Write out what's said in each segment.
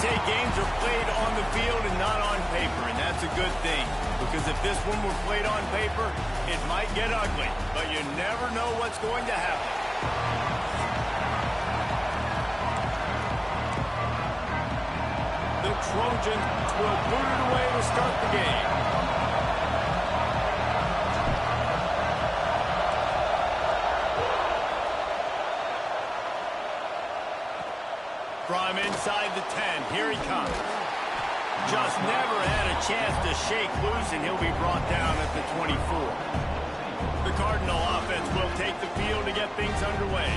say games are played on the field and not on paper, and that's a good thing. Because if this one were played on paper, it might get ugly. But you never know what's going to happen. The Trojans will put it away to start the game. From inside the 10, here he comes. Just never had a chance to shake loose, and he'll be brought down at the 24. The Cardinal offense will take the field to get things underway.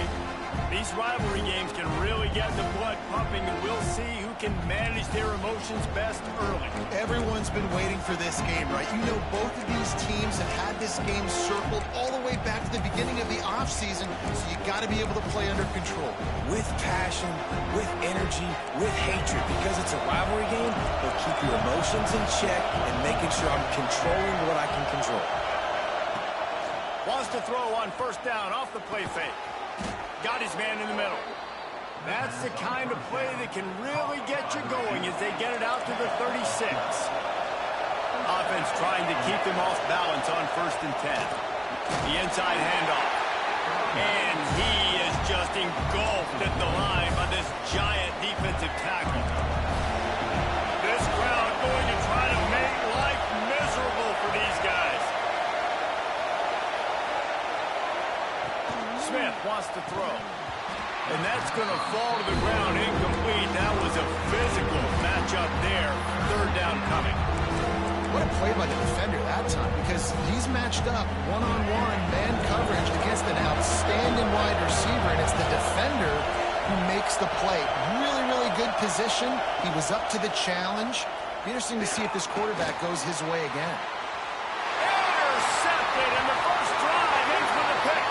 These rivalry games can really get the blood pumping, and we'll see who can manage their emotions best early. Everyone's been waiting for this game, right? You know, both of these teams have had this game circled all the way back to the beginning of the offseason, so you got to be able to play under control. With passion, with energy, with hatred, because it's a rivalry game, they'll keep your emotions in check and making sure I'm controlling what I can control. Wants to throw on first down off the play fake. Got his man in the middle. That's the kind of play that can really get you going as they get it out to the 36. Offense trying to keep them off balance on 1st and 10. The inside handoff. And he is just engulfed at the line by this giant defensive tackle. This crowd going to try to make life miserable for these guys. Smith wants to throw. And that's going to fall to the ground incomplete. That was a physical matchup there. 3rd down coming. What a play by the defender that time, because he's matched up one-on-one man coverage against an outstanding wide receiver, and it's the defender who makes the play. Really, really good position. He was up to the challenge. Be interesting to see if this quarterback goes his way again. Intercepted, and the first drive ends with a pick.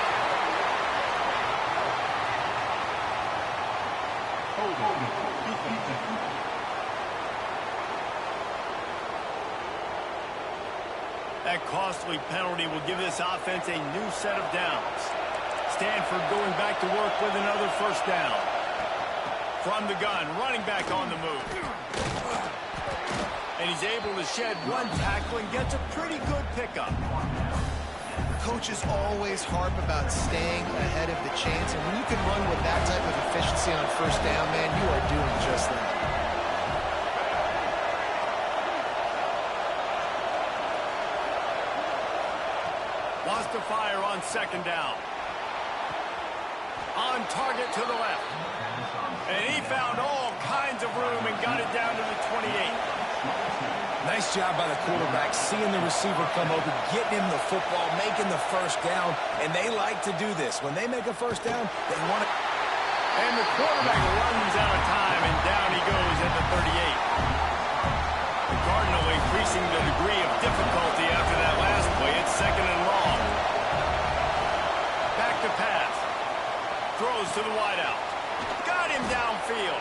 That costly penalty will give this offense a new set of downs. Stanford going back to work with another first down. From the gun, running back on the move. And he's able to shed one tackle and gets a pretty good pickup. Coaches always harp about staying ahead of the chains, and when you can run with that type of efficiency on first down, man, you are doing just that. Wants to fire on 2nd down. On target to the left. And he found all kinds of room and got it down to the 28. Nice job by the quarterback, seeing the receiver come open, getting him the football, making the first down, and they like to do this. When they make a first down, they want to... And the quarterback runs out of time, and down he goes at the 38. The Cardinal increasing the degree of difficulty after that last play. It's 2nd and long. Back to pass. Throws to the wideout. Got him downfield.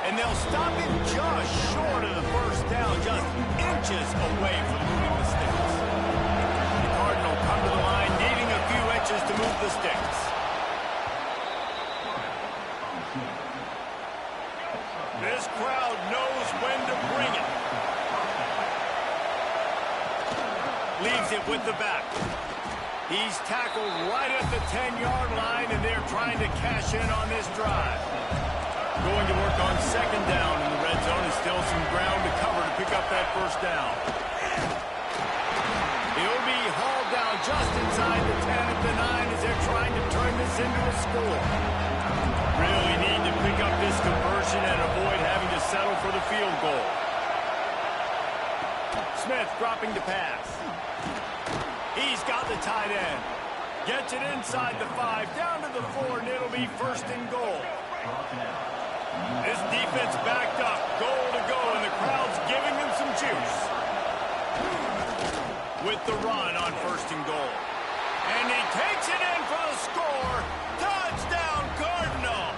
And they'll stop him just short of the first down, just inches away from moving the sticks. The Cardinal come to the line, needing a few inches to move the sticks. This crowd knows when to bring it. Leaves it with the back. He's tackled right at the 10-yard line, and they're trying to cash in on this drive. Going to work on 2nd down in the red zone, and still some ground to cover to pick up that first down. He'll be hauled down just inside the 10 at the 9 as they're trying to turn this into a score. Really need to pick up this conversion and avoid having to settle for the field goal. Smith dropping to pass. He's got the tight end. Gets it inside the 5, down to the 4, and it'll be 1st and goal. This defense backed up, goal to go, and the crowd's giving them some juice. With the run on 1st and goal. And he takes it in for the score. Touchdown, Cardinal!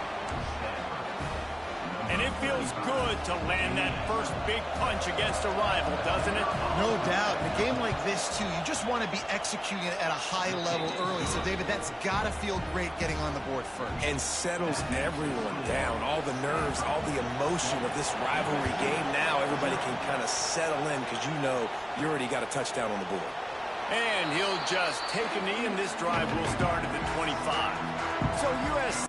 And it feels feels good to land that first big punch against a rival, doesn't it? No doubt. In a game like this, too, you just want to be executing it at a high level early. So, David, that's got to feel great getting on the board first. And settles everyone down. All the nerves, all the emotion of this rivalry game. Now everybody can kind of settle in because you know you already got a touchdown on the board. And he'll just take a knee, and this drive will start at the 25. So U.S.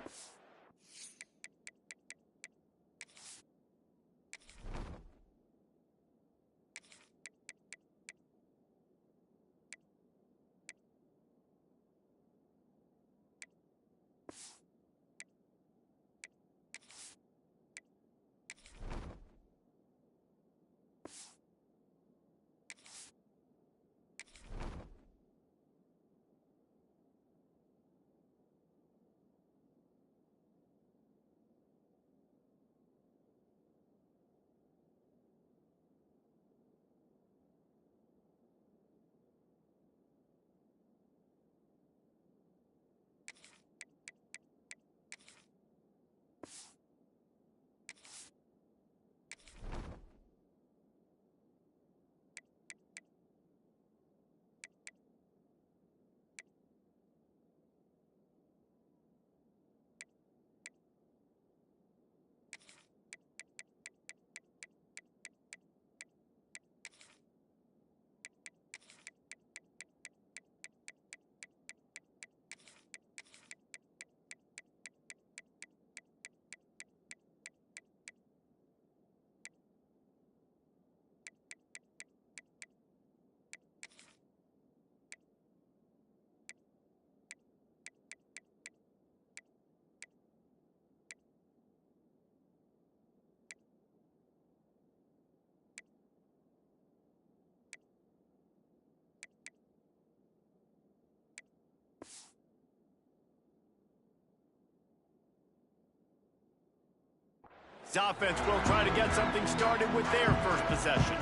offense will try to get something started with their first possession.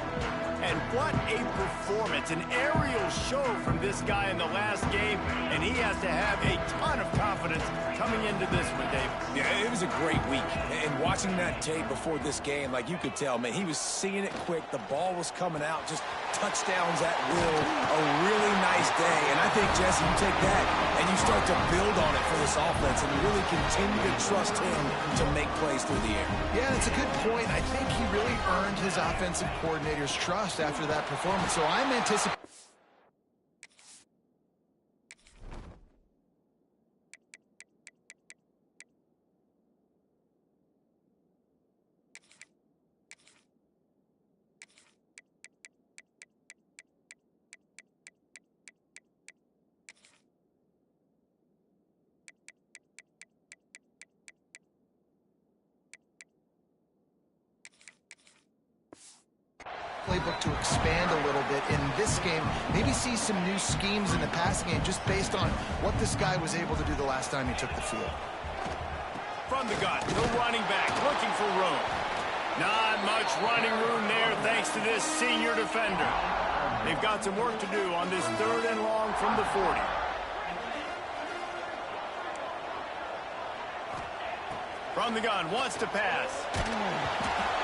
And what a performance, an aerial show from this guy in the last game, and he has to have a ton of confidence coming into this one, Dave. Yeah, it was a great week, and watching that tape before this game, like you could tell, man, he was seeing it quick, the ball was coming out, just touchdowns at will, a really nice day, and I think, Jesse, you take that and you start to build on it for this offense and really continue to trust him to make plays through the air. Yeah, it's a good point. I think he really earned his offensive coordinator's trust after that performance, so I'm anticipating. Playbook to expand a little bit in this game, maybe see some new schemes in the passing game just based on what this guy was able to do the last time he took the field. From the gun, the running back looking for room. Not much running room there thanks to this senior defender. They've got some work to do on this 3rd and long from the 40. From the gun, wants to pass.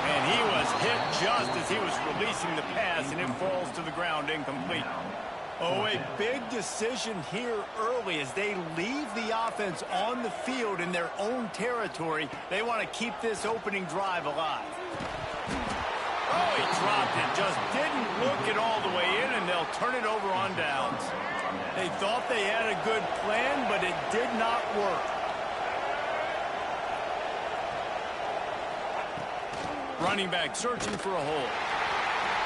And he was hit just as he was releasing the pass, and it falls to the ground incomplete. Oh, a big decision here early as they leave the offense on the field in their own territory. They want to keep this opening drive alive. Oh, he dropped it. Just didn't look it all the way in, and they'll turn it over on downs. They thought they had a good plan, but it did not work. Running back searching for a hole.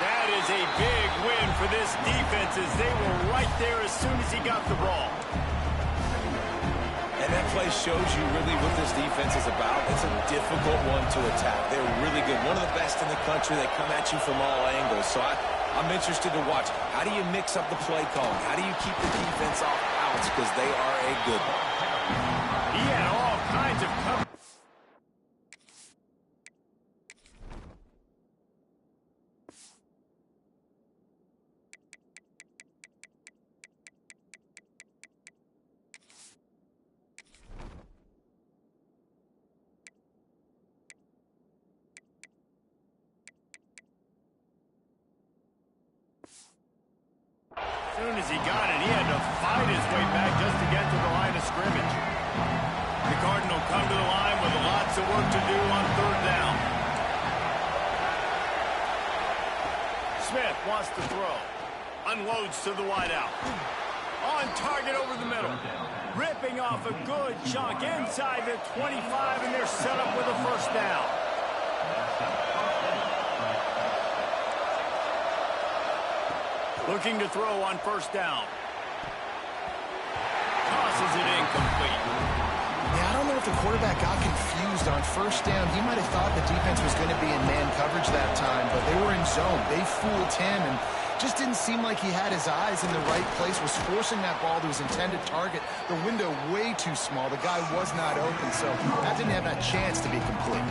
That is a big win for this defense as they were right there as soon as he got the ball. And that play shows you really what this defense is about. It's a difficult one to attack. They're really good. One of the best in the country. They come at you from all angles. So I'm interested to watch. How do you mix up the play calling? How do you keep the defense off outs? Because they are a good one. He had all kinds of coverage. as he got it. He had to fight his way back just to get to the line of scrimmage. The Cardinal come to the line with lots of work to do on third down. Smith wants to throw. Unloads to the wideout. On target over the middle. Ripping off a good chunk inside the 25, and they're set up with a first down. Looking to throw on first down. Tosses it incomplete. Yeah, I don't know if the quarterback got confused on first down. He might have thought the defense was going to be in man coverage that time, but they were in zone. They fooled him and just didn't seem like he had his eyes in the right place, was forcing that ball to his intended target. The window way too small. The guy was not open, so that didn't have that chance to be complete.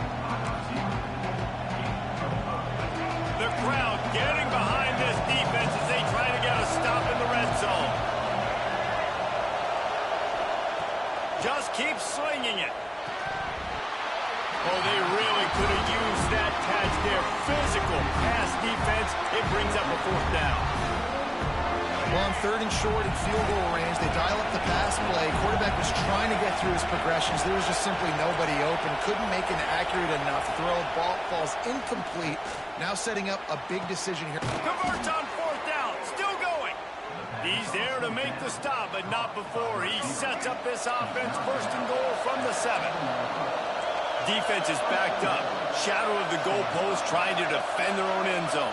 The crowd getting behind this defense as they try to get a stop in the red zone. Just keep slinging it. Oh, they really could have used that catch there. Physical pass defense. It brings up a fourth down. Well, on third and short and field goal range, they dial up the pass play. Quarterback was trying to get through his progressions. There was just simply nobody open. Couldn't make an accurate enough throw. Ball falls incomplete. Now setting up a big decision here. Converts on fourth down. Still going. He's there to make the stop, but not before he sets up this offense. First and goal from the 7. Defense is backed up. Shadow of the goalpost trying to defend their own end zone.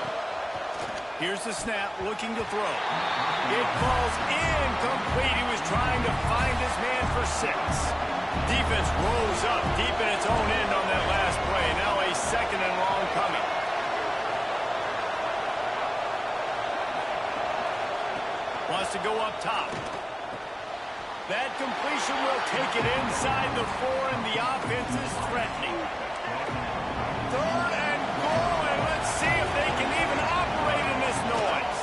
Here's the snap, looking to throw. It falls incomplete. He was trying to find his man for 6. Defense rose up deep in its own end on that last play. Now a second and long coming. Wants to go up top. That completion will take it inside the 4, and the offense is threatening. Third and goal, and let's see if they can even operate in this noise.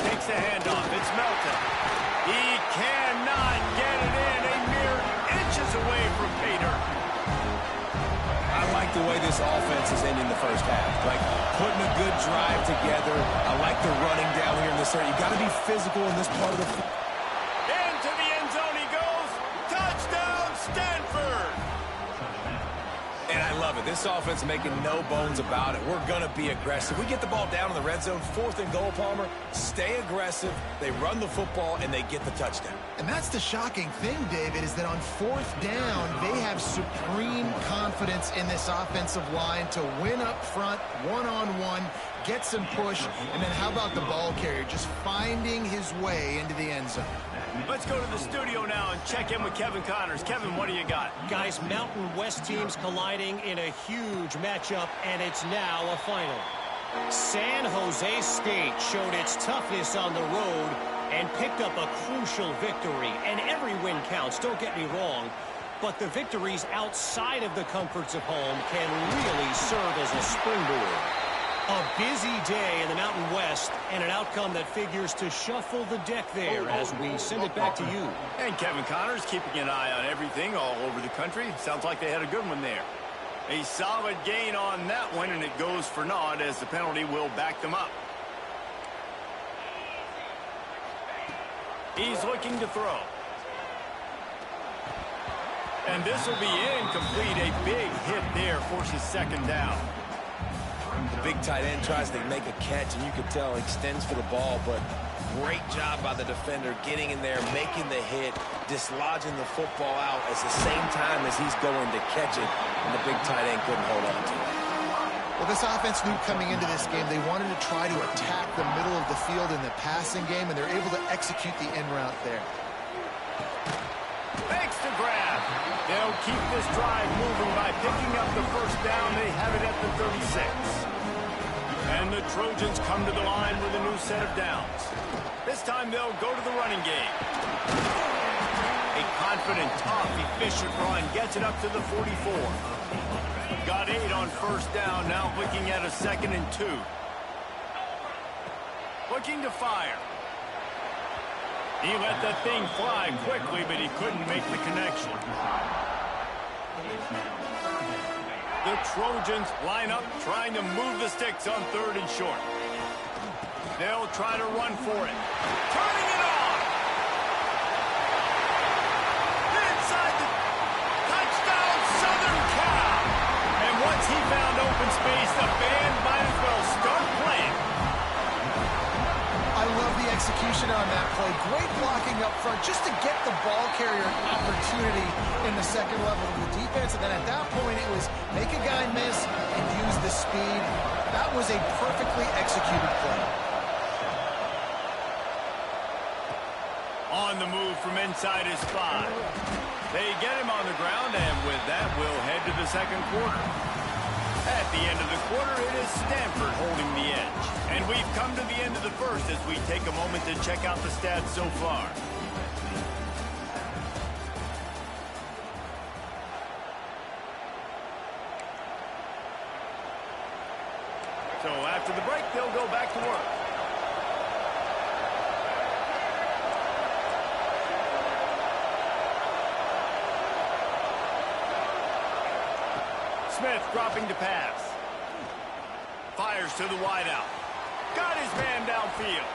Takes the handoff. It's Melton. He cannot get it in. A mere inches away from pay dirt. I like the way this offense is ending the first half. Like, putting a good drive together. I like the running down here in this area. You got to be physical in this part of the field. Into the end zone he goes. Touchdown, Stanford. And I love it. This offense making no bones about it. We're going to be aggressive. We get the ball down in the red zone, 4th and goal, Palmer. Stay aggressive. They run the football, and they get the touchdown. And that's the shocking thing, David, is that on 4th down, they have supreme confidence in this offensive line to win up front, one-on-one, get some push, and then how about the ball carrier just finding his way into the end zone? Let's go to the studio now and check in with Kevin Connors. Kevin, what do you got? Guys, Mountain West teams colliding in a huge matchup, and it's now a final. San Jose State showed its toughness on the road and picked up a crucial victory. And every win counts, don't get me wrong, but the victories outside of the comforts of home can really serve as a springboard. A busy day in the Mountain West, and an outcome that figures to shuffle the deck there as we send it back to you. And Kevin Connors keeping an eye on everything all over the country. Sounds like they had a good one there. A solid gain on that one, and it goes for naught as the penalty will back them up. He's looking to throw. And this will be incomplete. A big hit there forces second down. The big tight end tries to make a catch, and you can tell extends for the ball, but great job by the defender getting in there, making the hit, dislodging the football out at the same time as he's going to catch it, and the big tight end couldn't hold on to it. Well, this offense knew coming into this game they wanted to try to attack the middle of the field in the passing game, and they're able to execute the in route there. Thanks to grab. They'll keep this drive moving by picking up the first down. They have it at the 36. And the Trojans come to the line with a new set of downs. This time they'll go to the running game. A confident, tough, efficient run gets it up to the 44. Got 8 on first down, now looking at a 2nd and 2. Looking to fire. He let that thing fly quickly, but he couldn't make the connection. The Trojans line up, trying to move the sticks on 3rd and short. They'll try to run for it. Turning it on. Inside the touchdown, Southern Cal. And once he found open space, the band might as well start playing. I love the execution on that play. Great blocking up front just to get the ball carrier an opportunity in the second level of the defense. And then at that point, it was make a guy miss and use the speed. That was a perfectly executed play. On the move from inside his 5. They get him on the ground, and with that, we'll head to the second quarter. At the end of the quarter, it is Stanford holding the edge. And we've come to the end of the first as we take a moment to check out the stats so far. So after the break, they'll go back to work. Smith dropping to pass. Fires to the wideout. Got his man downfield.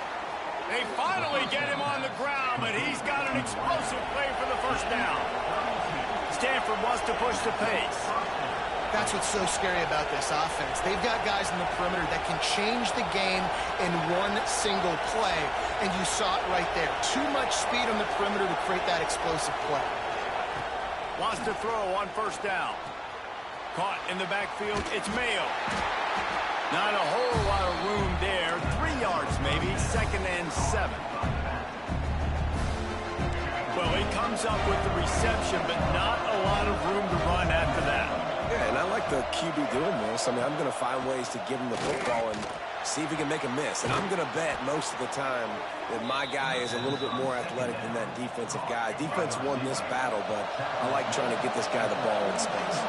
They finally get him on the ground, but he's got an explosive play for the first down. Stanford wants to push the pace. That's what's so scary about this offense. They've got guys in the perimeter that can change the game in one single play, and you saw it right there. Too much speed on the perimeter to create that explosive play. Wants to throw on first down. Caught in the backfield, it's Mayo. Not a whole lot of room there. 3 yards maybe, 2nd and 7. Well, he comes up with the reception, but not a lot of room to run after that. Yeah, and I like the QB doing this. I mean, I'm going to find ways to give him the football and see if he can make a miss. And I'm going to bet most of the time that my guy is a little bit more athletic than that defensive guy. Defense won this battle, but I like trying to get this guy the ball in space.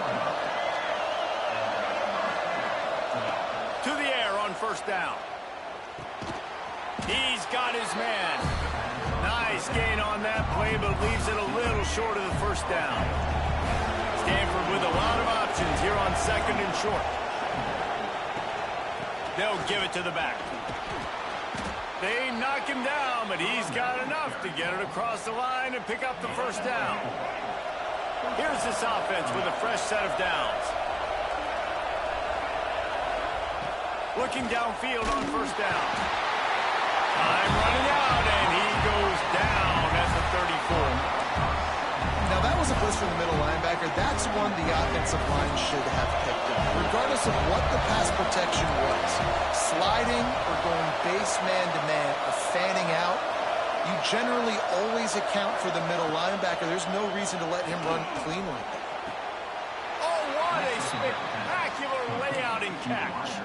To the air on first down. He's got his man. Nice gain on that play, but leaves it a little short of the first down. Stanford with a lot of options here on 2nd and short. They'll give it to the back. They knock him down, but he's got enough to get it across the line and pick up the first down. Here's this offense with a fresh set of downs. Looking downfield on first down. Time running out, and he goes down at the 34. Now, that was a blitz from the middle linebacker. That's one the offensive line should have picked up, regardless of what the pass protection was. Sliding or going base man-to-man or fanning out, you generally always account for the middle linebacker. There's no reason to let him run clean like that. Oh, what a spectacular layout and catch.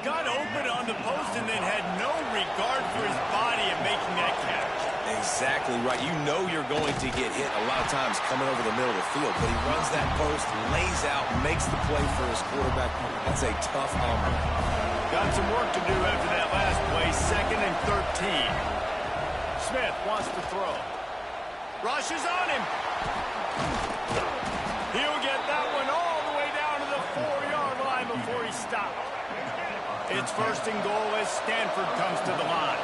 Got open on the post and then had no regard for his body in making that catch. Exactly right. You know you're going to get hit a lot of times coming over the middle of the field, but he runs that post, lays out, makes the play for his quarterback. That's a tough hombre. Got some work to do after that last play, 2nd and 13. Smith wants to throw. Rushes on him. He'll get that one all the way down to the 4-yard line before he stops. It's 1st and goal as Stanford comes to the line.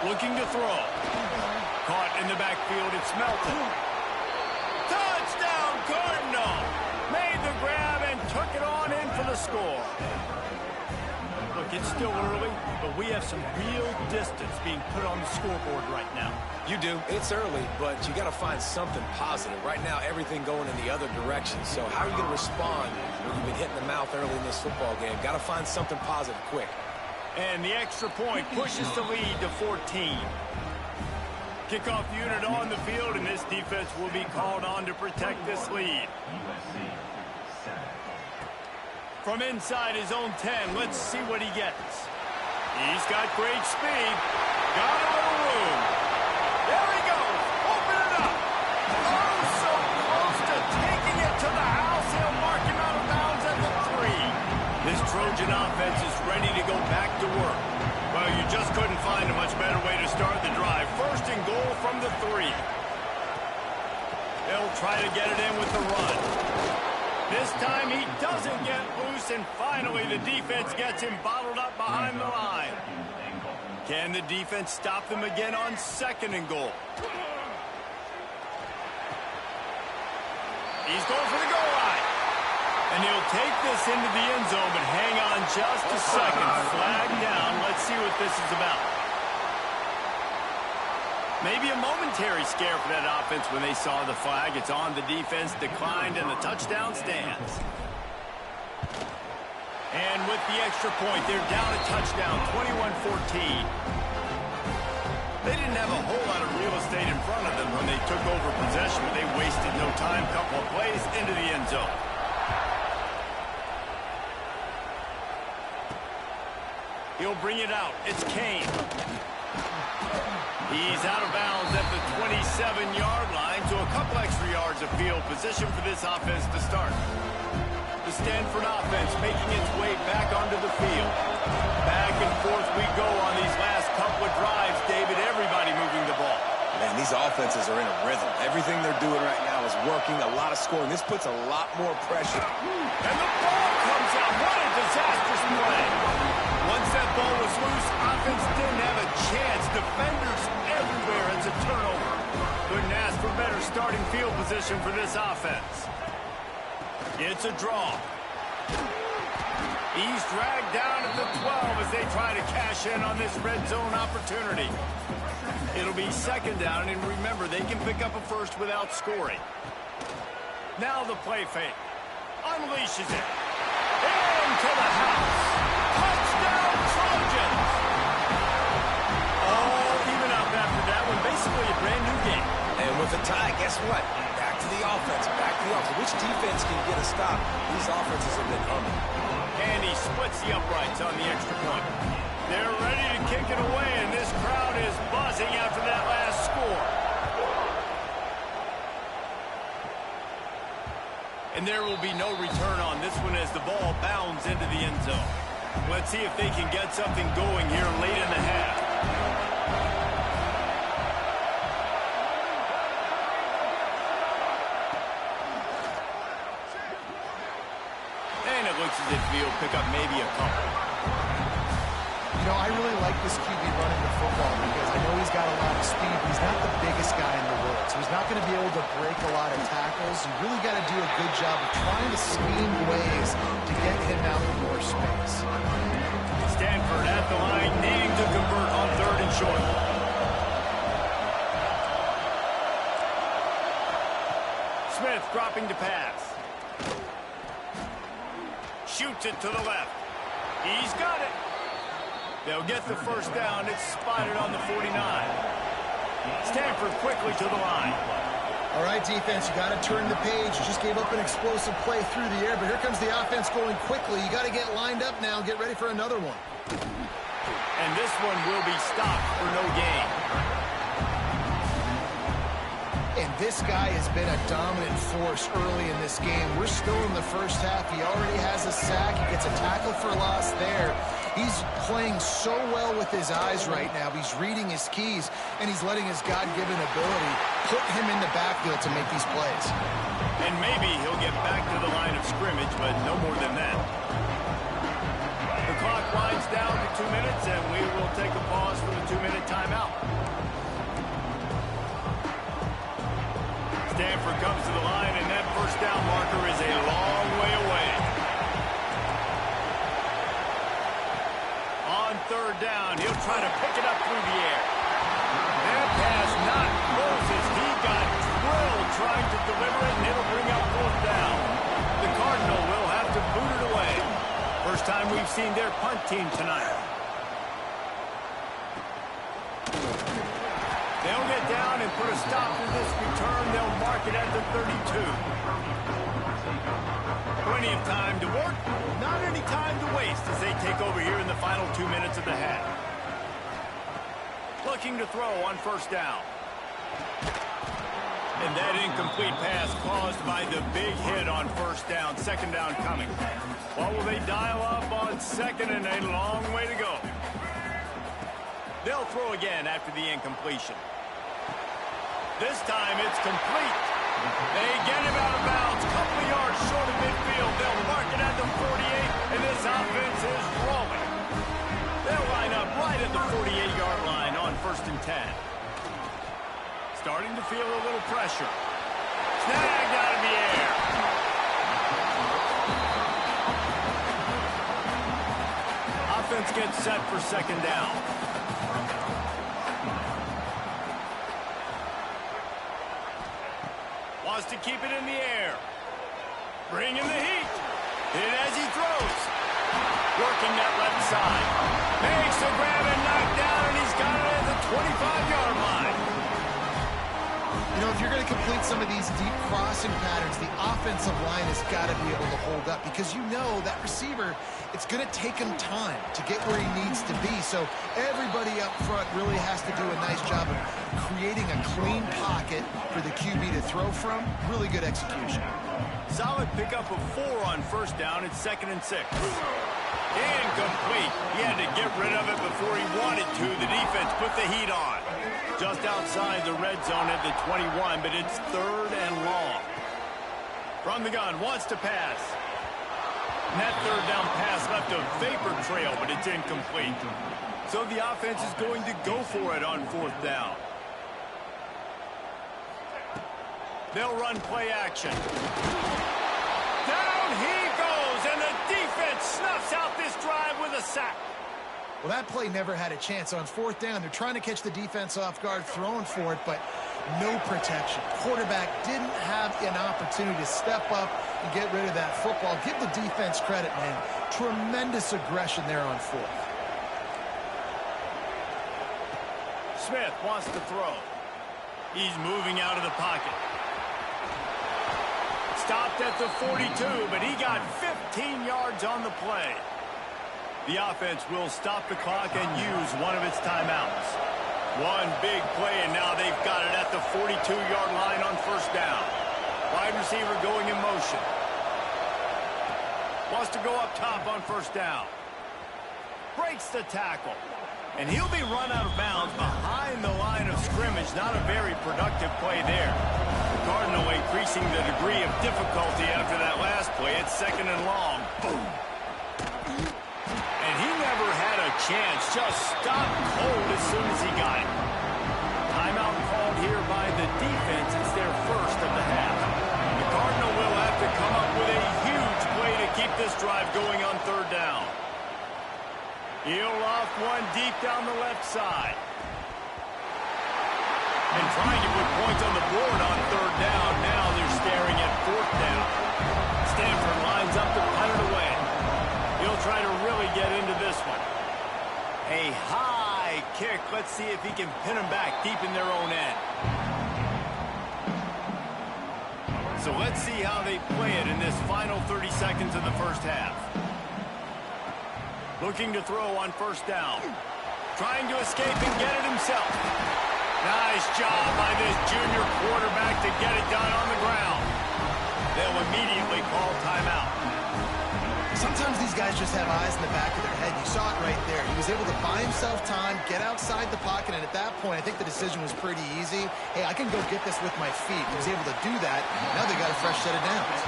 Looking to throw. Caught in the backfield, it's Melton. Touchdown, Cardinal! Made the grab and took it on in for the score. Look, it's still early, but we have some real distance being put on the scoreboard right now. You do. It's early, but you got to find something positive. Right now, everything going in the other direction. So how are you going to respond when you've been hit in the mouth early in this football game? Got to find something positive quick. And the extra point pushes the lead to 14. Kickoff unit on the field, and this defense will be called on to protect this lead. From inside his own 10, let's see what he gets. He's got great speed. Got a little room. There he goes. Open it up. Oh, so close to taking it to the house. He'll mark him out of bounds at the 3. This Trojan offense is ready to go back to work. Well, you just couldn't find a much better way to start the drive. 1st and goal from the 3. They'll try to get it in with the run. This time he doesn't get loose, and finally the defense gets him bottled up behind the line. Can the defense stop them again on 2nd and goal? He's going for the goal line. And he'll take this into the end zone, but hang on just a second. Flag down. Let's see what this is about. Maybe a momentary scare for that offense when they saw the flag. It's on, the defense declined, and the touchdown stands. And with the extra point, they're down a touchdown, 21-14. They didn't have a whole lot of real estate in front of them when they took over possession, but they wasted no time. Couple of plays into the end zone. He'll bring it out. It's Kane. He's out of bounds at the 27-yard line, so a couple extra yards of field position for this offense to start. The Stanford offense making its way back onto the field. Back and forth we go on these last couple of drives, David. Everybody moving the ball. Man, these offenses are in a rhythm. Everything they're doing right now is working. A lot of scoring. This puts a lot more pressure. And the ball comes out. What a disastrous play. Once that ball was loose, offense didn't have a chance. Defenders everywhere. It's a turnover. Couldn't ask for better starting field position for this offense. It's a draw. He's dragged down at the 12 as they try to cash in on this red zone opportunity. It'll be 2nd down, and remember, they can pick up a first without scoring. Now the play fake. Unleashes it. Into the house. Touchdown, Trojans! All even up after that one. Basically a brand new game. And with a tie, guess what? Back to the offense. Back to the offense. Which defense can get a stop? These offenses have been humming. And he splits the uprights on the extra point. They're ready to kick it away, and this crowd is buzzing after that last score. And there will be no return on this one as the ball bounds into the end zone. Let's see if they can get something going here late in the half. And it looks as if he'll pick up maybe a couple. You know, I really like this QB running the football because I know he's got a lot of speed, but he's not the biggest guy in the world. So he's not going to be able to break a lot of tackles. You really got to do a good job of trying to scheme ways to get him out in more space. Stanford at the line, needing to convert on 3rd and short. Smith dropping to pass. Shoots it to the left. He's got it. They'll get the first down. It's spotted on the 49. Stanford quickly to the line. All right, defense, you got to turn the page. You just gave up an explosive play through the air, but here comes the offense going quickly. You got to get lined up now. Get ready for another one. And this one will be stopped for no gain. And this guy has been a dominant force early in this game. We're still in the first half. He already has a sack. He gets a tackle for loss there. He's playing so well with his eyes right now. He's reading his keys, and he's letting his God-given ability put him in the backfield to make these plays. And maybe he'll get back to the line of scrimmage, but no more than that. The clock winds down to 2 minutes, and we will take a pause for the 2-minute timeout. Stanford comes to the line, and that first down marker is a long way away. On 3rd down, he'll try to pick it up through the air. That pass not Moses. He got drilled trying to deliver it, and it'll bring up 4th down. The Cardinal will have to boot it away. First time we've seen their punt team tonight. They'll get down and put a stop to this return. They'll mark it at the 32. Plenty of time to work, not any time to waste as they take over here in the final 2 minutes of the half. Looking to throw on 1st down. And that incomplete pass caused by the big hit on 1st down. 2nd down coming. What will they dial up on 2nd, and a long way to go. They'll throw again after the incompletion. This time it's complete. They get him out of bounds, couple of yards short of midfield. and this offense is rolling. They'll line up right at the 48-yard line on 1st and 10. Starting to feel a little pressure. Snagged out of the air. Offense gets set for 2nd down. Wants to keep it in the air. Bringing the heat. Hit as he throws. Working that left side. Makes the grab and knocked down, and he's got it at the 25-yard line. You know, if you're going to complete some of these deep crossing patterns, the offensive line has got to be able to hold up because you know that receiver, it's going to take him time to get where he needs to be. So everybody up front really has to do a nice job of creating a clean pocket for the QB to throw from. Really good execution. Solid pickup of 4 on 1st down. It's 2nd and 6. Incomplete. He had to get rid of it before he wanted to. The defense put the heat on. Just outside the red zone at the 21, but it's 3rd and long. From the gun, wants to pass. And that 3rd down pass left a vapor trail, but it's incomplete. So the offense is going to go for it on 4th down. They'll run play action. Down he goes, and the defense snuffs out this drive with a sack. Well, that play never had a chance. On 4th down, they're trying to catch the defense off guard, throwing for it, but no protection. Quarterback didn't have an opportunity to step up and get rid of that football. Give the defense credit, man. Tremendous aggression there on 4th. Smith wants to throw. He's moving out of the pocket. Stopped at the 42, but he got 15 yards on the play. The offense will stop the clock and use one of its timeouts. One big play, and now they've got it at the 42-yard line on 1st down. Wide receiver going in motion. Wants to go up top on 1st down. Breaks the tackle. And he'll be run out of bounds behind the line of scrimmage. Not a very productive play there. The Cardinal increasing the degree of difficulty after that last play. It's 2nd and long. Boom. And he never had a chance. Just stopped cold as soon as he got it. Timeout called here by the defense. It's their 1st of the half. The Cardinal will have to come up with a huge play to keep this drive going on 3rd down. He'll loft one deep down the left side. And trying to put points on the board on 3rd down. Now they're staring at 4th down. Stanford lines up to punt it away. He'll try to really get into this one. A high kick. Let's see if he can pin them back deep in their own end. So let's see how they play it in this final 30 seconds of the 1st half. Looking to throw on 1st down. Trying to escape and get it himself. Nice job by this junior quarterback to get it done on the ground. They'll immediately call timeout. Sometimes these guys just have eyes in the back of their head. You saw it right there. He was able to buy himself time, get outside the pocket, and at that point, I think the decision was pretty easy. Hey, I can go get this with my feet. He was able to do that. Now they got a fresh set of downs.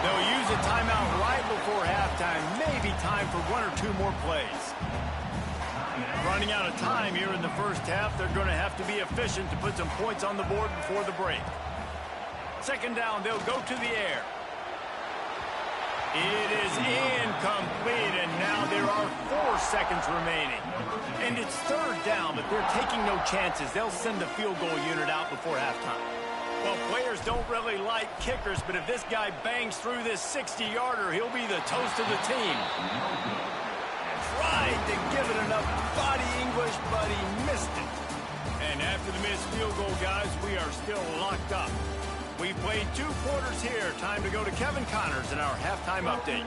They'll use a timeout right before halftime. Maybe time for 1 or 2 more plays. Running out of time here in the 1st half. They're going to have to be efficient to put some points on the board before the break. 2nd down, they'll go to the air. It is incomplete, and now there are 4 seconds remaining. And it's 3rd down, but they're taking no chances. They'll send the field goal unit out before halftime. Well, players don't really like kickers, but if this guy bangs through this 60-yarder, he'll be the toast of the team. Tried to give it enough body English, but he missed it. And after the missed field goal, guys, we are still locked up. We've played 2 quarters here. Time to go to Kevin Connors in our halftime update.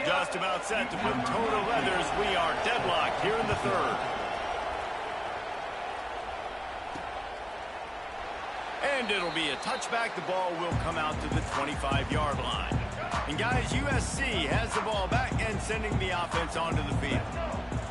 Just about set to put total leathers. We are deadlocked here in the 3rd. And it'll be a touchback. The ball will come out to the 25-yard line. And guys, USC has the ball back and sending the offense onto the field.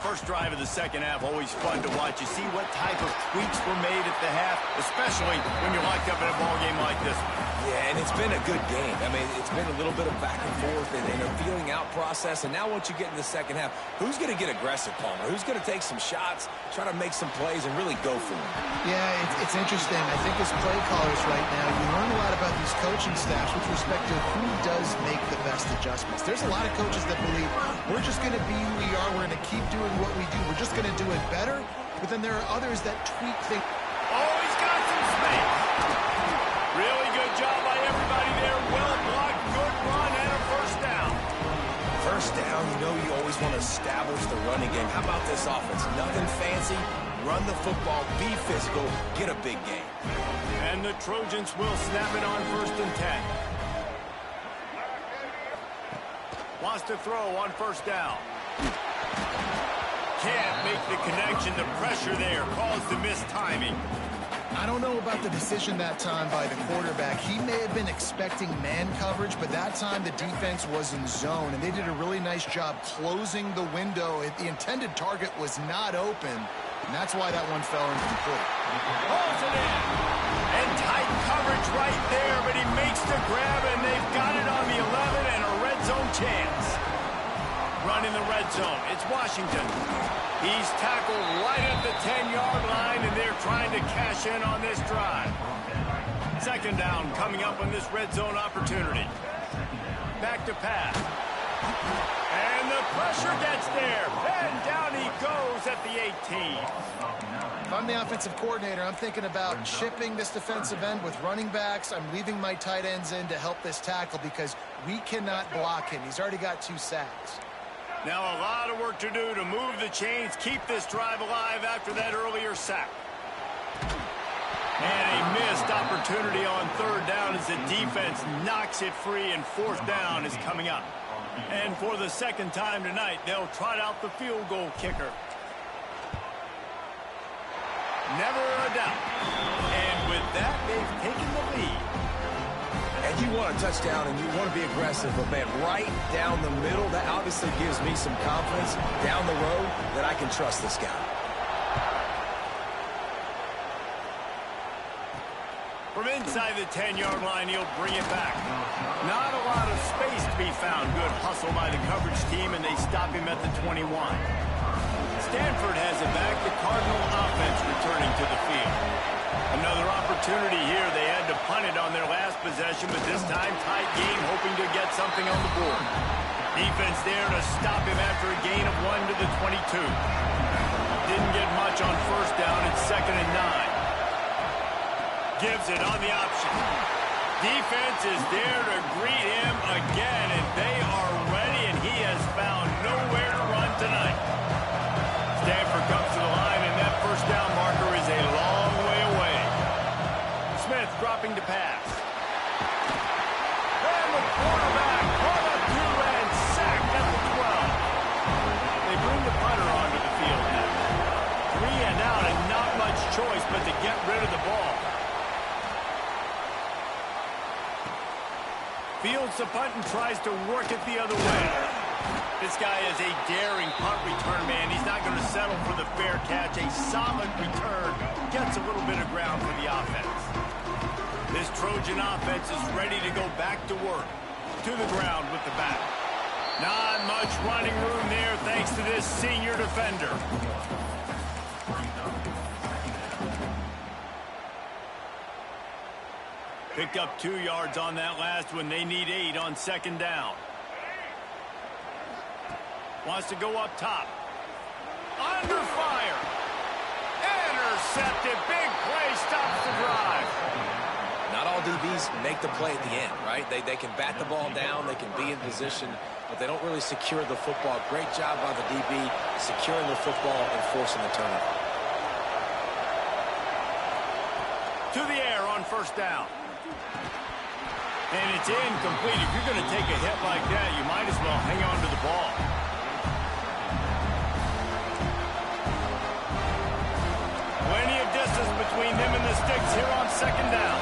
First drive of the second half, always fun to watch. You see what type of tweaks were made at the half, especially when you're locked up in a ball game like this one. Yeah, and it's been a good game. I mean, it's been a little bit of back and forth and a feeling out process. And now once you get in the second half, who's going to get aggressive, Palmer? Who's going to take some shots, try to make some plays, and really go for them? Yeah, it's interesting. I think as play callers right now, you learn a lot about these coaching staffs with respect to who does make the best adjustments. There's a lot of coaches that believe we're just going to be who we are. We're going to keep doing what we do. We're just going to do it better. But then there are others that tweak things. Oh, he's got some space. Really good job by everybody there. Well blocked, good run, and a first down. First down, you know you always want to establish the running game. How about this offense? Nothing fancy. Run the football, be physical, get a big game. And the Trojans will snap it on 1st and 10. Wants to throw on first down. Can't make the connection. The pressure there caused the missed timing. I don't know about the decision that time by the quarterback. He may have been expecting man coverage, but that time the defense was in zone, and they did a really nice job closing the window. The intended target was not open, and that's why that one fell incomplete. Pulls it in. And tight coverage right there, but he makes the grab, and they've got it on the 11 and a red zone chance. Run in the red zone. It's Washington. He's tackled right at the 10-yard line, and they're trying to cash in on this drive. Second down coming up on this red zone opportunity. Back to pass. And the pressure gets there. And down he goes at the 18. If I'm the offensive coordinator, I'm thinking about chipping this defensive end with running backs. I'm leaving my tight ends in to help this tackle because we cannot block him. He's already got 2 sacks. Now a lot of work to do to move the chains, keep this drive alive after that earlier sack. And a missed opportunity on 3rd down as the defense knocks it free, and 4th down is coming up. And for the 2nd time tonight, they'll trot out the field goal kicker. Never a doubt. And with that, they've taken the lead. And you want a touchdown and you want to be aggressive, but man, right down the middle, that obviously gives me some confidence down the road that I can trust this guy. From inside the 10-yard line, he'll bring it back. Not a lot of space to be found. Good hustle by the coverage team, and they stop him at the 21. Stanford has it back. The Cardinal offense returning to the field. Another opportunity here. They had to punt it on their last possession, but this time tight game, hoping to get something on the board. Defense there to stop him after a gain of 1 to the 22. Didn't get much on first down. It's 2nd and 9. Gives it on the option. Defense is there to greet him again, and they are ready, and he has found nowhere to run tonight. Stanford comes to the line, and that first down marker is a long way away. Smith dropping to pass. And the quarterback brought up 2 and sacked at the 12. They bring the punter onto the field now. 3 and out, and not much choice but to get rid of the ball. Fields the punt and tries to work it the other way. This guy is a daring punt return man. He's not going to settle for the fair catch. A solid return gets a little bit of ground for the offense. This Trojan offense is ready to go back to work. To the ground with the bat. Not much running room there thanks to this senior defender. Picked up 2 yards on that last one. They need 8 on 2nd down. Wants to go up top. Under fire. Intercepted. Big play. Stops the drive. Not all DBs make the play at the end, right? They can bat the ball down. They can be in position, but they don't really secure the football. Great job by the DB securing the football and forcing the turnover. To the air on first down. And it's incomplete. If you're going to take a hit like that, you might as well hang on to the ball. Plenty of distance between him and the sticks here on 2nd down.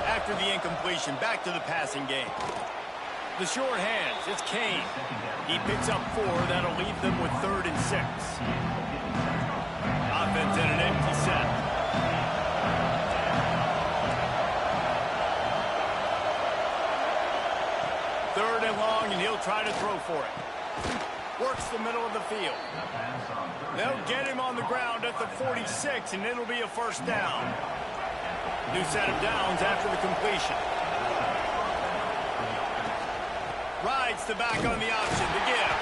After the incompletion, back to the passing game. The short hands, it's Kane. He picks up 4. That'll leave them with 3rd and 6. Offense in an empty set. Third and long, and he'll try to throw for it. Works the middle of the field. They'll get him on the ground at the 46, and it'll be a first down. New set of downs after the completion. Rides the back on the option to give.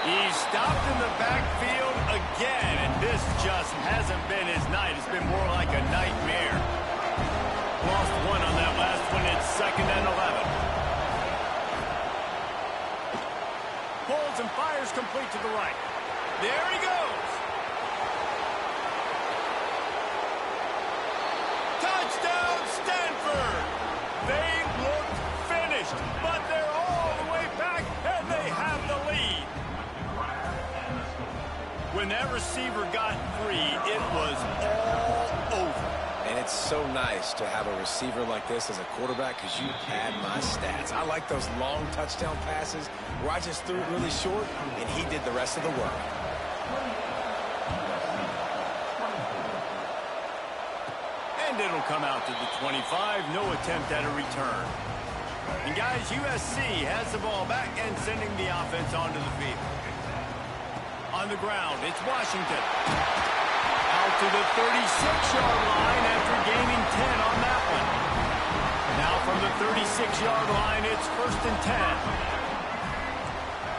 He's stopped in the backfield again, and this just hasn't been his night. It's been more like a nightmare. Lost 1 on that last one. It's 2nd and 11. Pulls and fires complete to the right. There he goes. Touchdown, Stanford. They look finished, but they're all the way back, and they have the lead. When that receiver got free, it was all over. And it's so nice to have a receiver like this as a quarterback because you pad my stats. I like those long touchdown passes where I just threw it really short, and he did the rest of the work. And it'll come out to the 25. No attempt at a return. And, guys, USC has the ball back and sending the offense onto the field. On the ground, it's Washington. Out to the 36-yard line after gaining 10 on that one. Now from the 36-yard line, it's 1st and 10.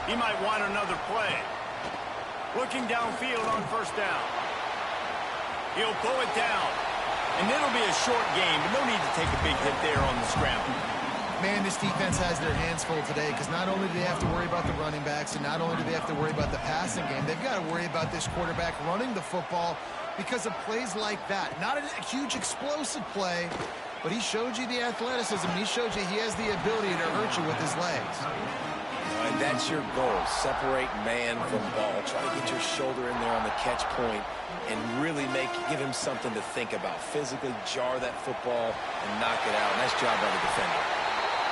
He might want another play. Looking downfield on 1st down. He'll pull it down. And it'll be a short game, but no need to take a big hit there on the scramble. Man, this defense has their hands full today because not only do they have to worry about the running backs and not only do they have to worry about the passing game, they've got to worry about this quarterback running the football because of plays like that. Not a huge explosive play, but he showed you the athleticism. He showed you he has the ability to hurt you with his legs. And that's your goal. Separate man from ball. Try to get your shoulder in there on the catch point and really give him something to think about. Physically jar that football and knock it out. Nice job by the defender.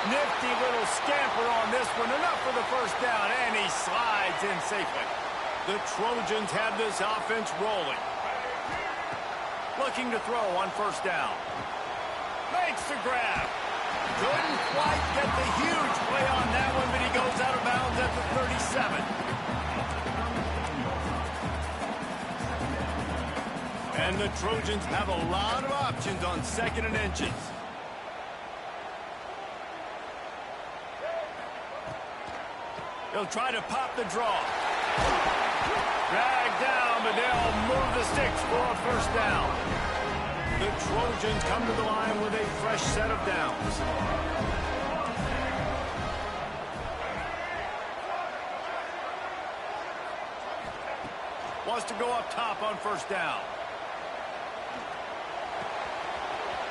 Nifty little scamper on this one. Enough for the first down, and he slides in safely. The Trojans have this offense rolling. Looking to throw on 1st down. Makes the grab. Couldn't quite get the huge play on that one, but he goes out of bounds at the 37. And the Trojans have a lot of options on 2nd and inches. He'll try to pop the draw. Dragged down, but they'll move the sticks for a 1st down. The Trojans come to the line with a fresh set of downs. Wants to go up top on 1st down.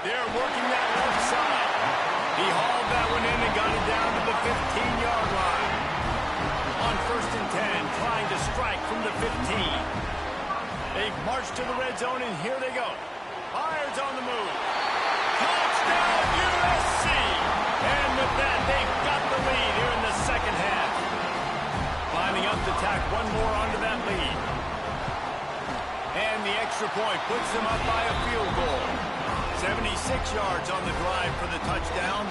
They're working that left side. He hauled that one in and got it down to the 15-yard line. On 1st and 10, trying to strike from the 15. They've marched to the red zone, and here they go. Fires on the move. Touchdown, USC! And with that, they've got the lead here in the 2nd half. Lining up to tack one more onto that lead. And the extra point puts them up by a field goal. 76 yards on the drive for the touchdown.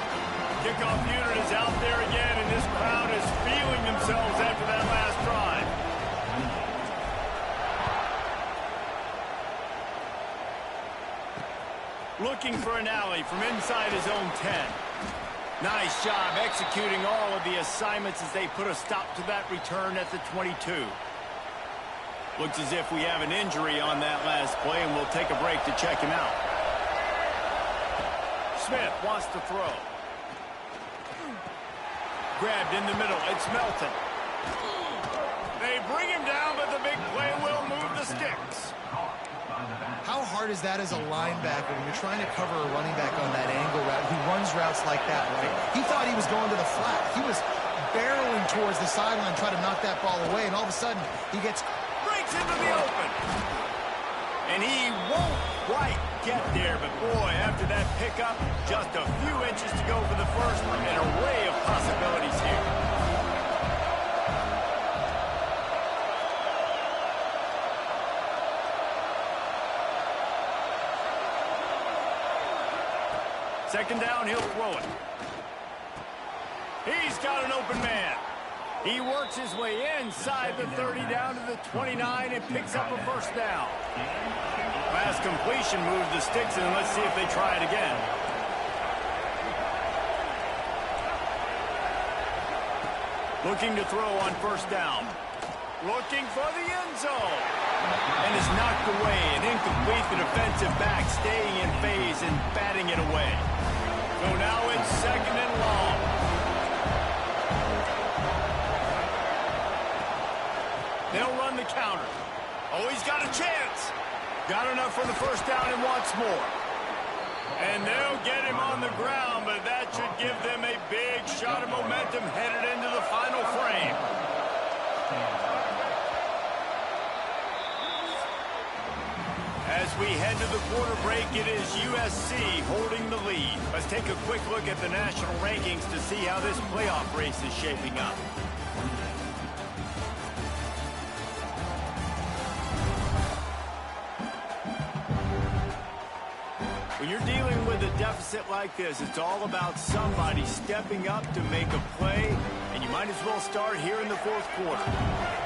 Kickoff unit is out there again, and this crowd is feeling themselves after that last drive. Looking for an alley from inside his own 10. Nice job executing all of the assignments as they put a stop to that return at the 22. Looks as if we have an injury on that last play, and we'll take a break to check him out. Smith wants to throw. Grabbed in the middle. It's Melton. They bring him down, but the big play will move the sticks. How hard is that as a linebacker when you're trying to cover a running back on that angle route who runs routes like that, right? He thought he was going to the flat. He was barreling towards the sideline trying to knock that ball away, and all of a sudden he gets... breaks into the open. And he won't quite get there, but boy, after that pickup, just a few inches to go for the first, an array of possibilities here. Second down, he'll throw it. He's got an open man. He works his way inside the 30 down to the 29 and picks up a first down. Pass completion moves the sticks, and let's see if they try it again. Looking to throw on first down. Looking for the end zone. And is knocked away and incomplete. The defensive back staying in phase and batting it away. So now it's second and long. They'll run the counter. Oh, he's got a chance. Got enough for the first down and wants more. And they'll get him on the ground, but that should give them a big shot of momentum headed into the final frame. As we head to the quarter break, it is USC holding the lead. Let's take a quick look at the national rankings to see how this playoff race is shaping up. When you're dealing with a deficit like this, it's all about somebody stepping up to make a play, and you might as well start here in the fourth quarter.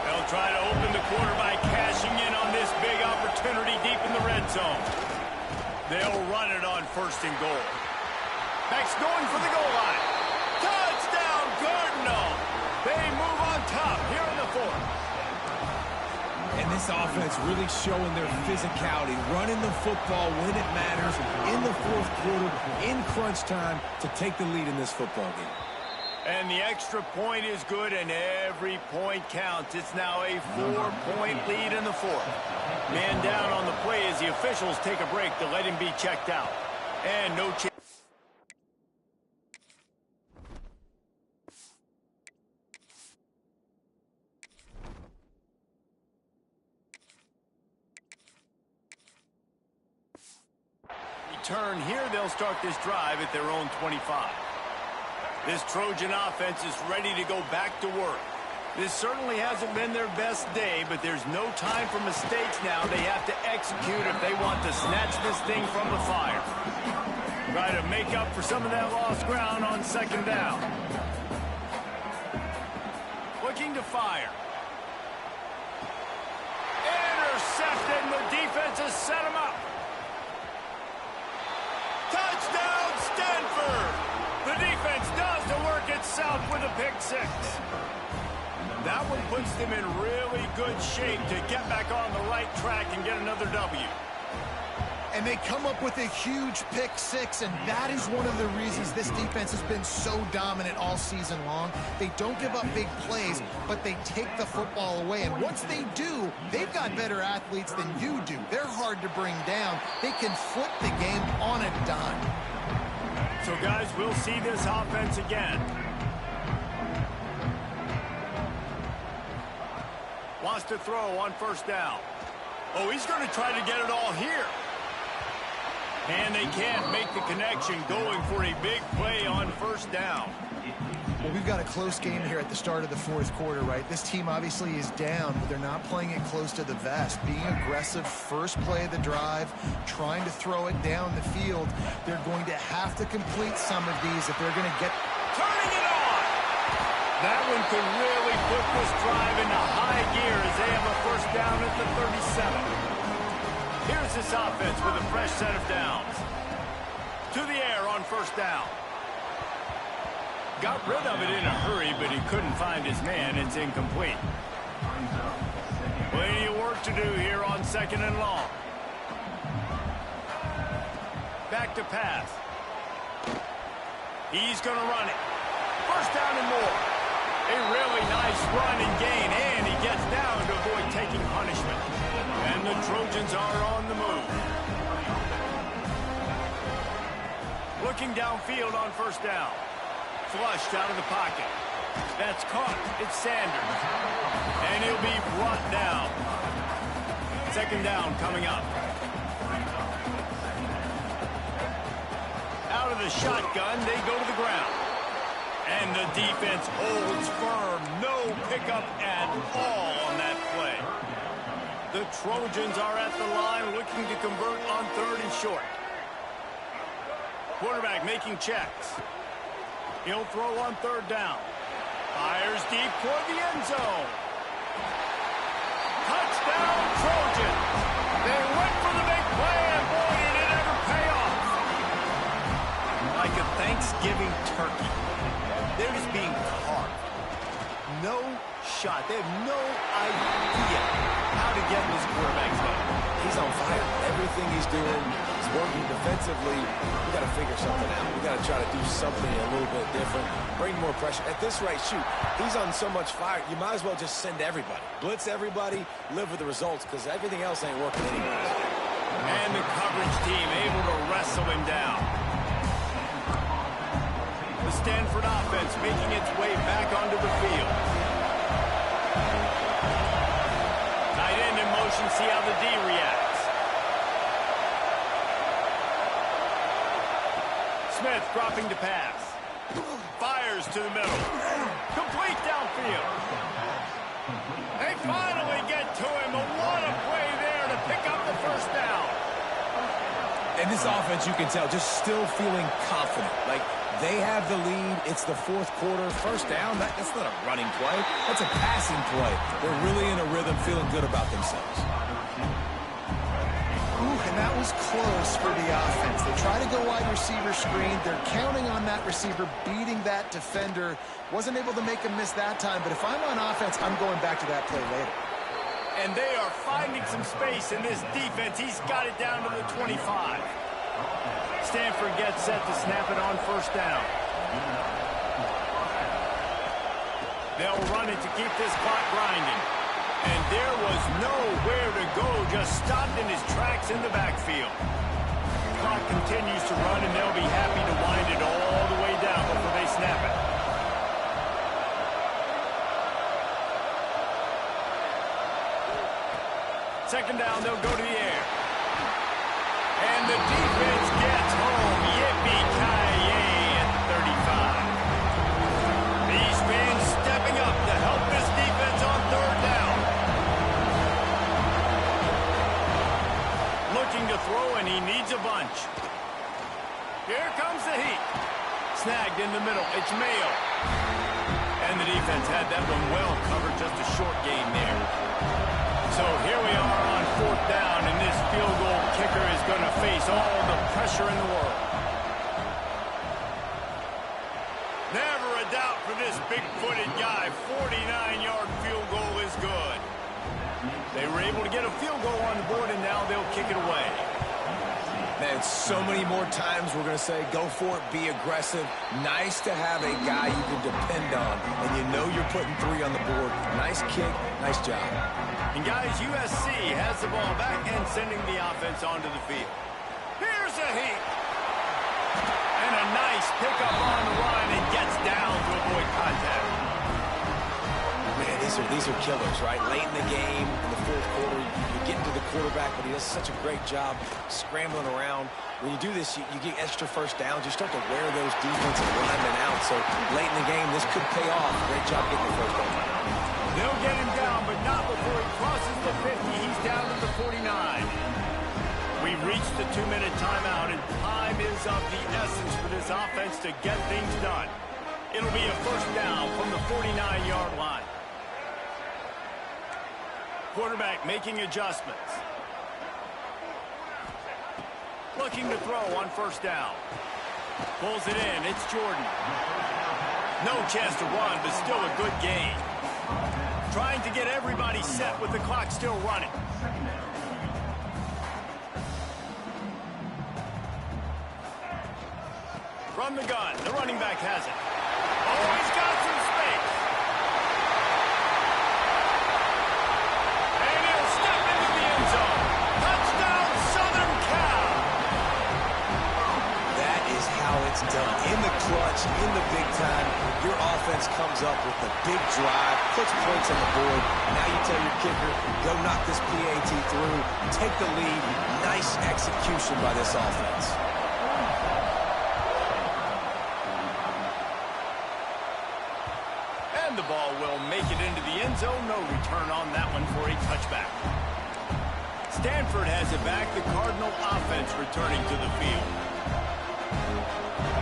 They'll try to open the quarter by cashing in on this big opportunity deep in the red zone. They'll run it on first and goal. Beck's going for the goal line. Touchdown, Cardinal! They move on top here in the fourth. And this offense really showing their physicality, running the football when it matters, in the fourth quarter, in crunch time, to take the lead in this football game. And the extra point is good, and every point counts. It's now a 4-point lead in the fourth. Man down on the play as the officials take a break to let him be checked out. And no chance. Turn here, they'll start this drive at their own 25. This Trojan offense is ready to go back to work. This certainly hasn't been their best day, but there's no time for mistakes now. They have to execute if they want to snatch this thing from the fire. Try to make up for some of that lost ground on second down. Looking to fire. Intercepted, and the defense has set him up. Touchdown, Stanford! The defense does the work itself with a pick six. That one puts them in really good shape to get back on the right track and get another W. And they come up with a huge pick six, and that is one of the reasons this defense has been so dominant all season long. They don't give up big plays, but they take the football away. And once they do, they've got better athletes than you do. They're hard to bring down. They can flip the game on a dime. So, guys, we'll see this offense again. Wants to throw on first down. Oh, he's going to try to get it all here. And they can't make the connection, going for a big play on first down. Well, we've got a close game here at the start of the fourth quarter, right? This team obviously is down, but they're not playing it close to the vest. Being aggressive, first play of the drive, trying to throw it down the field. They're going to have to complete some of these if they're going to get... Turning it on! That one could really put this drive into high gear as they have a first down at the 37. Here's this offense with a fresh set of downs. To the air on first down. Got rid of it in a hurry, but he couldn't find his man. It's incomplete. Plenty of work to do here on second and long. Back to pass. He's going to run it. First down and more. A really nice run and gain, and he gets down to avoid taking punishment. And the Trojans are on the move. Looking downfield on first down. Flushed out of the pocket. That's caught. It's Sanders. And he'll be brought down. Second down coming up. Out of the shotgun, they go to the ground. And the defense holds firm. No pickup at all on that play. The Trojans are at the line looking to convert on 3rd and short. Quarterback making checks. He'll throw on 3rd down. Fires deep toward the end zone. Touchdown, Trojans. They went for the big play, and boy, did it ever pay off. Like a Thanksgiving turkey, they're just being carved. No shot. They have no idea how to get in this quarterback's head. He's on fire. Everything he's doing is working defensively. We got to figure something out. We got to try to do something a little bit different. Bring more pressure. At this rate, shoot, he's on so much fire, you might as well just send everybody. Blitz everybody, live with the results, because everything else ain't working anyways. And the coverage team able to wrestle him down. The Stanford offense making its way back onto the field. Tight end in motion, see how the D reacts. Smith dropping to pass. Fires to the middle. Complete downfield. They finally get to him. But what a play there to pick up the 1st down. And this offense, you can tell, just still feeling confident. Like, they have the lead. It's the 4th quarter. 1st down, that's not a running play. That's a passing play. They're really in a rhythm, feeling good about themselves. Ooh, and that was close for the offense. They try to go wide receiver screen. They're counting on that receiver beating that defender. Wasn't able to make him miss that time, but if I'm on offense, I'm going back to that play later. And they are finding some space in this defense. He's got it down to the 25. Stanford gets set to snap it on 1st down. They'll run it to keep this clock grinding. And there was nowhere to go, just stopped in his tracks in the backfield. Clock continues to run, and they'll be happy to wind it all the way down before they snap it. Second down, they'll go to the air. And the defense gets home. Yippee-ki-yay at 35. These fans stepping up to help this defense on 3rd down. Looking to throw, and he needs a bunch. Here comes the heat. Snagged in the middle. It's Mayo. And the defense had that one well covered. Just a short game there. So here we are on 4th down, and this field goal kicker is going to face all the pressure in the world. Never a doubt for this big-footed guy. 49-yard field goal is good. They were able to get a field goal on the board, and now they'll kick it away. Man, so many more times we're going to say, go for it, be aggressive. Nice to have a guy you can depend on, and you know you're putting 3 on the board. Nice kick, nice job. And guys, USC has the ball back and sending the offense onto the field. Here's a heat. And a nice pickup on the run and gets down to avoid contact. Man, these are killers, right? Late in the game, in the 4th quarter, you get into the quarterback, but he does such a great job scrambling around. When you do this, you get extra 1st downs. You start to wear those defensive linemen out. So late in the game, this could pay off. Great job getting the 1st down. They'll get him down, but not before he crosses the 50. He's down to the 49. We've reached the 2-minute timeout, and time is of the essence for this offense to get things done. It'll be a 1st down from the 49-yard line. Quarterback making adjustments. Looking to throw on 1st down. Pulls it in. It's Jordan. No chance to run, but still a good game. Trying to get everybody set with the clock still running. From the gun, the running back has it. Oh, he's got some space. And he'll step into the end zone. Touchdown, Southern Cal. That is how it's done. In the clutch, in the big time, your offense comes up with the big drive, puts points on the board. Now you tell your kicker, go knock this PAT through, take the lead. Nice execution by this offense. and the ball will make it into the end zone. No return on that one for a touchback. Stanford has it back. The Cardinal offense returning to the field.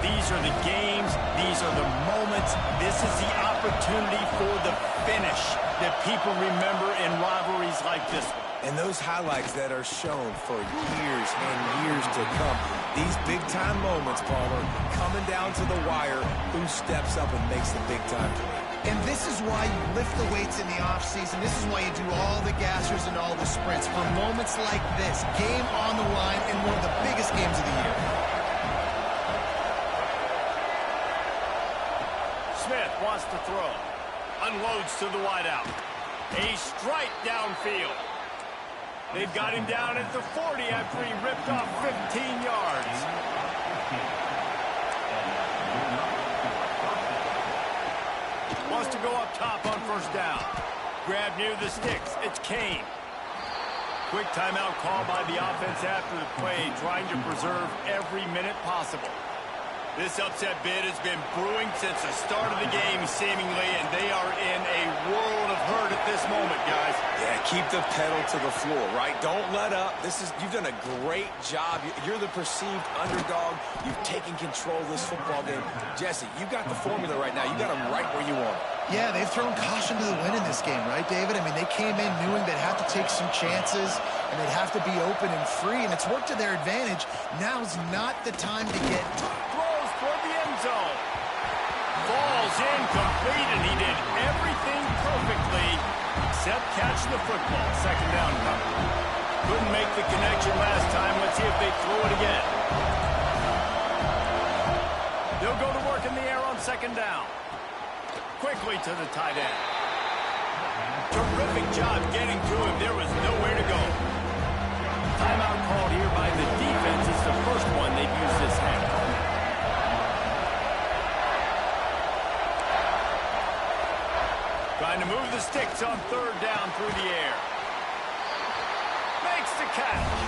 These are the games. These are the moments. This is the opportunity for the finish that people remember in rivalries like this one. And those highlights that are shown for years and years to come. These big-time moments, Palmer, coming down to the wire, who steps up and makes the big-time play. And this is why you lift the weights in the offseason. This is why you do all the gassers and all the sprints. For moments like this, game on the line in one of the biggest games of the year. Smith wants to throw. Unloads to the wideout. A strike downfield. They've got him down at the 40 after he ripped off 15 yards. Wants to go up top on first down. Grab near the sticks. It's Kane. Quick timeout call by the offense after the play, trying to preserve every minute possible. This upset bid has been brewing since the start of the game, seemingly, and they are in a world of hurt at this moment, guys. Yeah, keep the pedal to the floor, right? Don't let up. You've done a great job. You're the perceived underdog. You've taken control of this football game. Jesse, you got the formula right now. You got them right where you want them. Yeah, they've thrown caution to the wind in this game, right, David? I mean, they came in knowing they'd have to take some chances, and they'd have to be open and free, and it's worked to their advantage. Now's not the time to get... Toward the end zone. Falls incomplete, and he did everything perfectly except catch the football. Second down coming. Couldn't make the connection last time. Let's see if they throw it again. They'll go to work in the air on second down. Quickly to the tight end. Terrific job getting to him. There was nowhere to go. Timeout called here by the defense. It's the first one they've used this half. Trying to move the sticks on third down through the air. Makes the catch.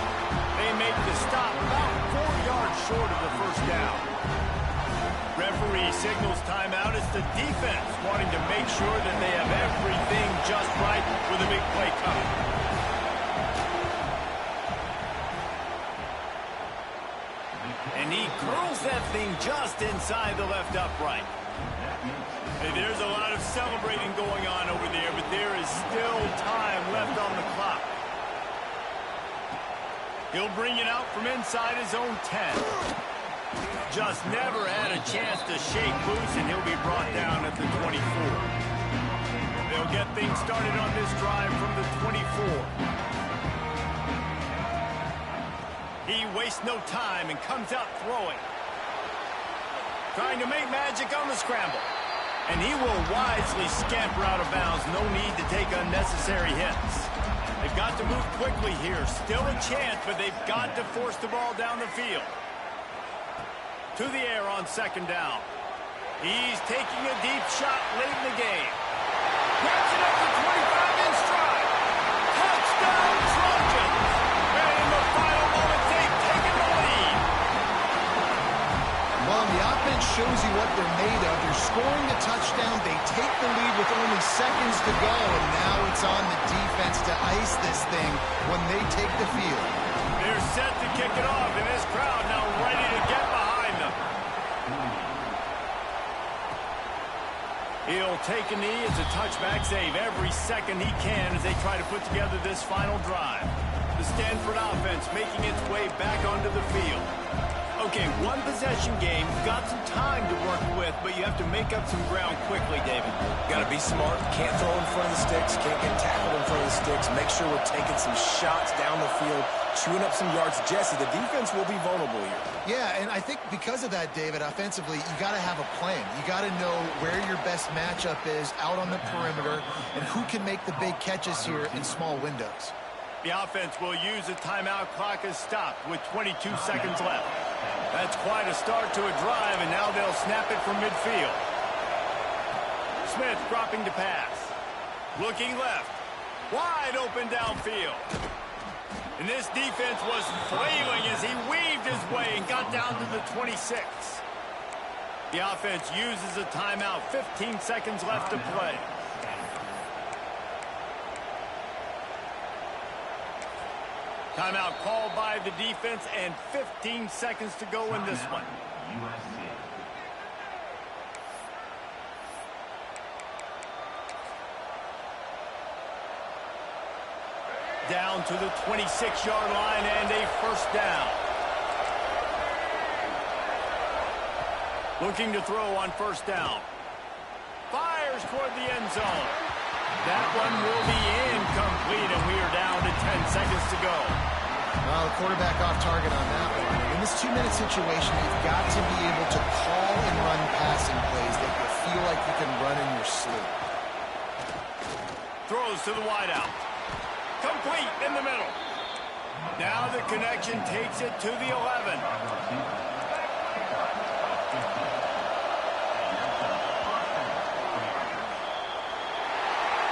They make the stop about 4 yards short of the first down. Referee signals timeout. It's the defense wanting to make sure that they have everything just right with a big play coming. And he curls that thing just inside the left upright. Hey, there's a lot of celebrating going on over there, but there is still time left on the clock. He'll bring it out from inside his own 10. Just never had a chance to shake loose, and he'll be brought down at the 24. They'll get things started on this drive from the 24. He wastes no time and comes out throwing. Trying to make magic on the scramble. And he will wisely scamper out of bounds. No need to take unnecessary hits. They've got to move quickly here. Still a chance, but they've got to force the ball down the field. To the air on second down. He's taking a deep shot late in the game. Grabs it up to 25 in stride. Touchdown, Trojans! And in the final moments, they've taken the lead. Well, the offense shows you what they're made of. They're scoring the touchdown. They take the lead with only seconds to go, and now it's on the defense to ice this thing when they take the field. They're set to kick it off, and this crowd now ready to get behind them. He'll take a knee. It's a touchback save every second he can as they try to put together this final drive. The Stanford offense making its way back onto the field. Okay, one possession game. Got some time to work with, but you have to make up some ground quickly, David. Got to be smart. Can't throw in front of the sticks. Can't get tackled in front of the sticks. Make sure we're taking some shots down the field, chewing up some yards. Jesse, the defense will be vulnerable here. Yeah, and I think because of that, David, offensively, you got to have a plan. You got to know where your best matchup is out on the perimeter and who can make the big catches here in small windows. The offense will use a timeout. Clock is stopped with 22 seconds left. That's quite a start to a drive, and now they'll snap it from midfield. Smith dropping to pass. Looking left. Wide open downfield. And this defense was flailing as he weaved his way and got down to the 26. The offense uses a timeout. 15 seconds left to play. Timeout called by the defense, and 15 seconds to go in this one. Down to the 26-yard line and a first down. Looking to throw on first down. Fires toward the end zone. That one will be incomplete, and we are down to 10 seconds to go. Well, the quarterback off target on that one. In this 2-minute situation, you've got to be able to call and run passing plays that you feel like you can run in your sleep. Throws to the wideout. Complete in the middle. Now the connection takes it to the 11.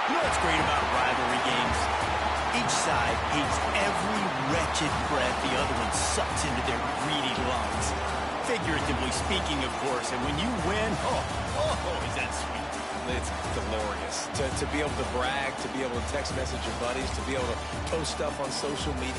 You know what's great about rivalry games? Each side hates every wretched breath the other one sucks into their greedy lungs. Figuratively speaking, of course, and when you win, oh, is that sweet. It's glorious. To be able to brag, to be able to text message your buddies, to be able to post stuff on social media.